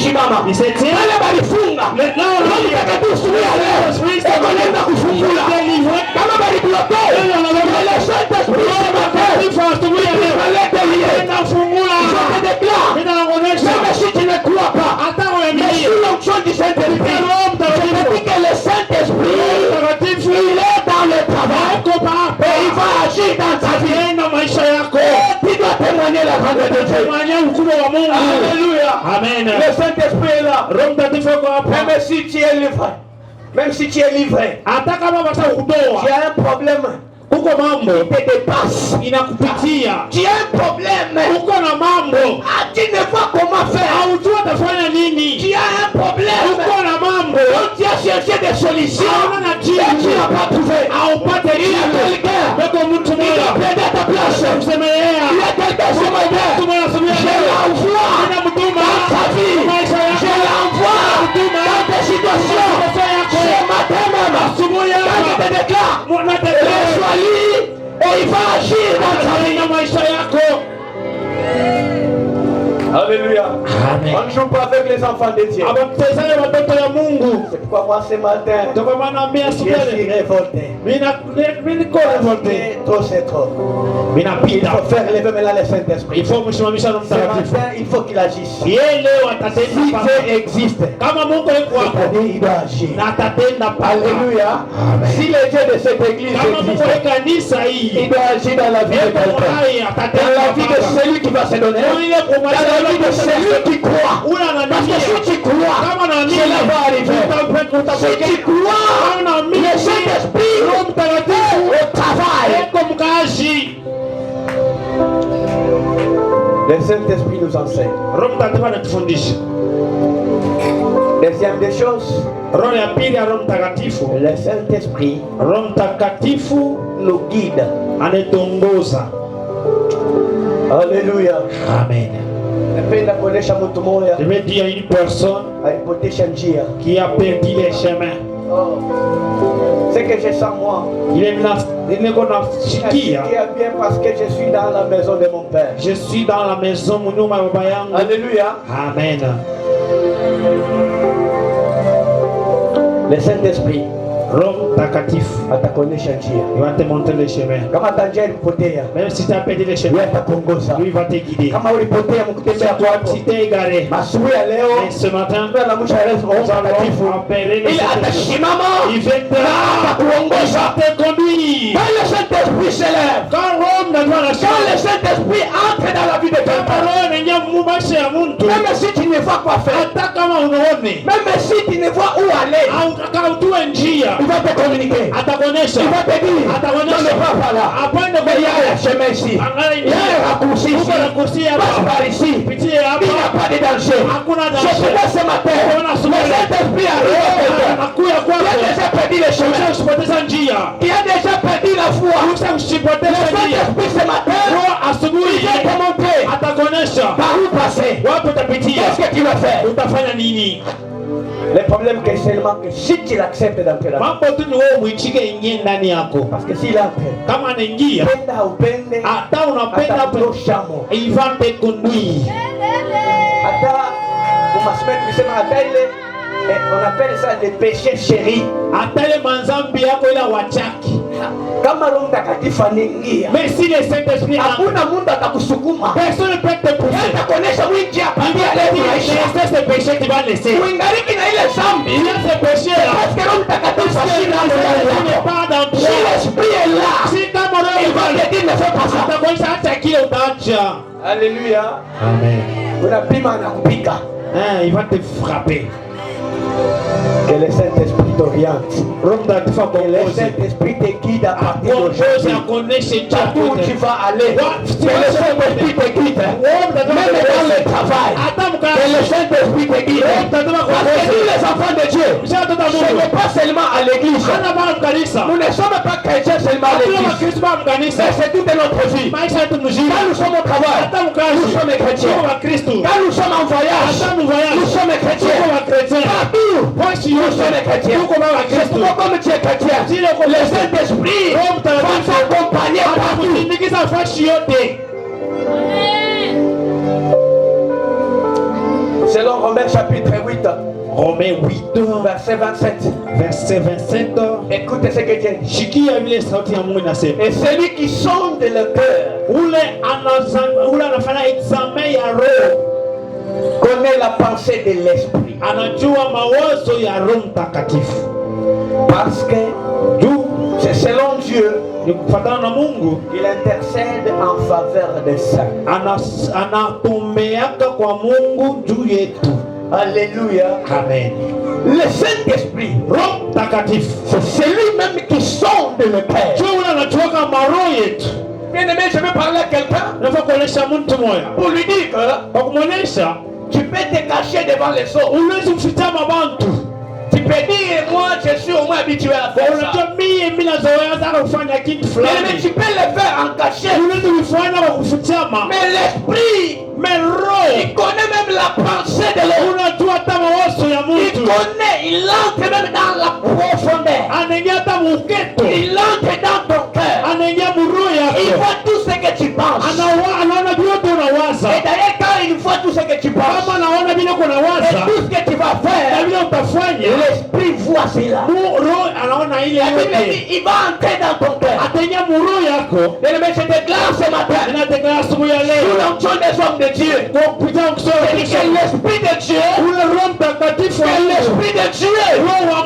kushimama. Wale walifunga. Roho Mtakatifu siku ya leo anaenda kufungula. Kama walibloke. Le Saint-Esprit walete liye. Je te déclare. Même si tu ne crois pas. Mais sous l'onction du Saint-Esprit. Je te dis que le Saint-Esprit il est dans le travail. Et il va agir dans ta vie. Tu dois témoigner la grandeur de Dieu. Alléluia. Amen. Le Saint-Esprit est là. Même si tu es livré. Même si tu es livré. Tu as un problème. Uko mambo te dépasse inakupitia. Tu as un problème. Uko na mambo tu ne vois comment faire. Haujua utafanya nini. Tu as un problème. Uko na mambo tu as cherché des solutions. Tu n'as pas trouvé. Haupate quelqu'un. Beko mtu mmoja apenda ta place. Msemea. Il y a quelqu'un sur ma terre. Je l'envoie. Dans ta vie. Je l'envoie. Dans tes situations. Ce matin même. Quand je te déclare. Et il va agir dans ta vie. Alléluia. Amen. On ne joue pas avec les enfants de Dieu. C'est pourquoi moi ce matin je suis révolté. Trop c'est trop. Il faut faire lever maintenant le Saint-Esprit. Ce matin il faut qu'il agisse. Si Dieu existe, c'est-à-dire il doit agir. Alléluia. Si le Dieu de cette église existe, il doit agir dans la vie de quelqu'un, dans la vie de celui qui va se donner, dans la vie de celui qui croit. Parce que si tu crois, cela va arriver. Si tu crois, le Saint-Esprit au travail. Le Saint-Esprit nous enseigne. Deuxième des choses, le Saint-Esprit nous guide. Alléluia. Amen. Je vais dire à une personne qui a perdu les chemins. Ce que je sens moi, c'est bien parce que je suis dans la maison de mon Père. Je suis dans la maison de mon Père. Alléluia. Amen. Le Saint-Esprit Roho Mtakatifu atakuonyesha njia. Il va te montrer le chemin. Kama njia ilipotea, même si tu as perdu le chemin, atakuongoza. Lui va te guider. Kama ulipotea mkutembea kwako, si tu es égaré, asubuhi ya leo, ce matin, na mwisho wa Roho Mtakatifu, il atasimama, il viendra atakuongoza, te conduire. Quand le Saint-Esprit s'élève, quand le Saint-Esprit entre dans la vie de quelqu'un, même si tu ne vois pas faire, même si tu ne vois où aller, il va te communiquer. Il va te dire, non, ne va pas là. Mais il y a un chemin ici. Il y a un raccourci ici. Passe par ici. Il n'y a pas de danger. Je te laisse ce matin. Le Saint-Esprit arrive à quelqu'un. Il a déjà perdu le chemin. Il a déjà perdu la foi. Le Saint-Esprit ce matin, il vient te montrer par où passer. Qu'est-ce que tu vas faire? Le problème c'est seulement que si tu l'acceptes d'entrer là-bas. Parce que s'il entre, il va te conduire. On appelle ça des péchés chéris. Mais si le Saint-Esprit personne ne peut te pousser. C'est ce péché qui va laisser. Il y a ce péché là. Il n'est pas dans toi. L'Esprit est là. Si ta morale il va te dire ne fais pas ça. Alléluia. Amen. Il va te frapper. Que le Saint-Esprit t'oriente. Que le Saint-Esprit te guide à partir d'aujourd'hui. Partout où tu vas aller. Que le Saint-Esprit te guide. Même dans le travail. Que le Saint-Esprit te guide. Parce que nous les enfants de Dieu, ce n'est pas seulement à l'église. Nous ne sommes pas chrétiens seulement à l'église. Mais c'est toute notre vie. Quand nous sommes au travail, nous sommes chrétiens. Quand nous sommes en voyage, nous sommes chrétiens. Partout, nous sommes chrétiens. C'est pourquoi comme tu es chrétien, le Saint-Esprit va t'accompagner partout. Selon Romains chapitre 8, Romains 8 verset 27. verset 27. Écoutez ce que Dieu dit. Shikia vile sauti ya Mungu inasema. Et celui qui sonde le cœur Ule anafanya examen ya roho connaît la pensée de l'esprit. anajua mawazo ya Roho Mtakatifu. Parce que c'est selon Dieu, Ni kufuatana na Mungu il intercède en faveur des saints. anatombeaka kwa Mungu juu yetu. Alléluia. Amen. Le Saint-Esprit, Roho Mtakatifu c'est celui-même qui sonde le cœur. juu ule anatoka maroho yetu. Bien-aimé, je vais parler à quelqu'un Nafaa kuonesha mtu moya pour lui dire que kwa kumwonyesha tu peux te cacher devant les autres. uwezi kufichama bantu. Tu peux dire, moi je suis au moins habitué à faire ça. Unajua mimi nazoea sana kufanya kitu Bien-aimé, fulani. tu peux le faire en cachette. Uwezi kufanya kwa kufichama. Mais l'esprit, Mais roho il connaît même la pensée de l'autre. unajua hata mawazo ya Il mtu. connaît, il entre même dans la profondeur. Anaingia hata muketo. Il entre dans ton cœur. Anaingia muroho Il yako. voit tout ce que tu penses. Anaona vyote unawaza. Et d'ailleurs, quand il voit tout ce que tu penses, Kama anaona vile et kunawaza tout ce que tu vas na faire, vile utafanya, l'esprit voit cela. roho anaona ile La Bible yote. dit, il va entrer dans ton cœur. Ataingia muroho yako. Bien-aimé, je déclare ce matin, Ninatekeleza asubuhi ya sous leo l'onction des hommes de Dieu, kwa kupitia kusoma que l'esprit de Dieu, ule Roho Mtakatifu wa que Mungu, l'esprit de Dieu Roho wa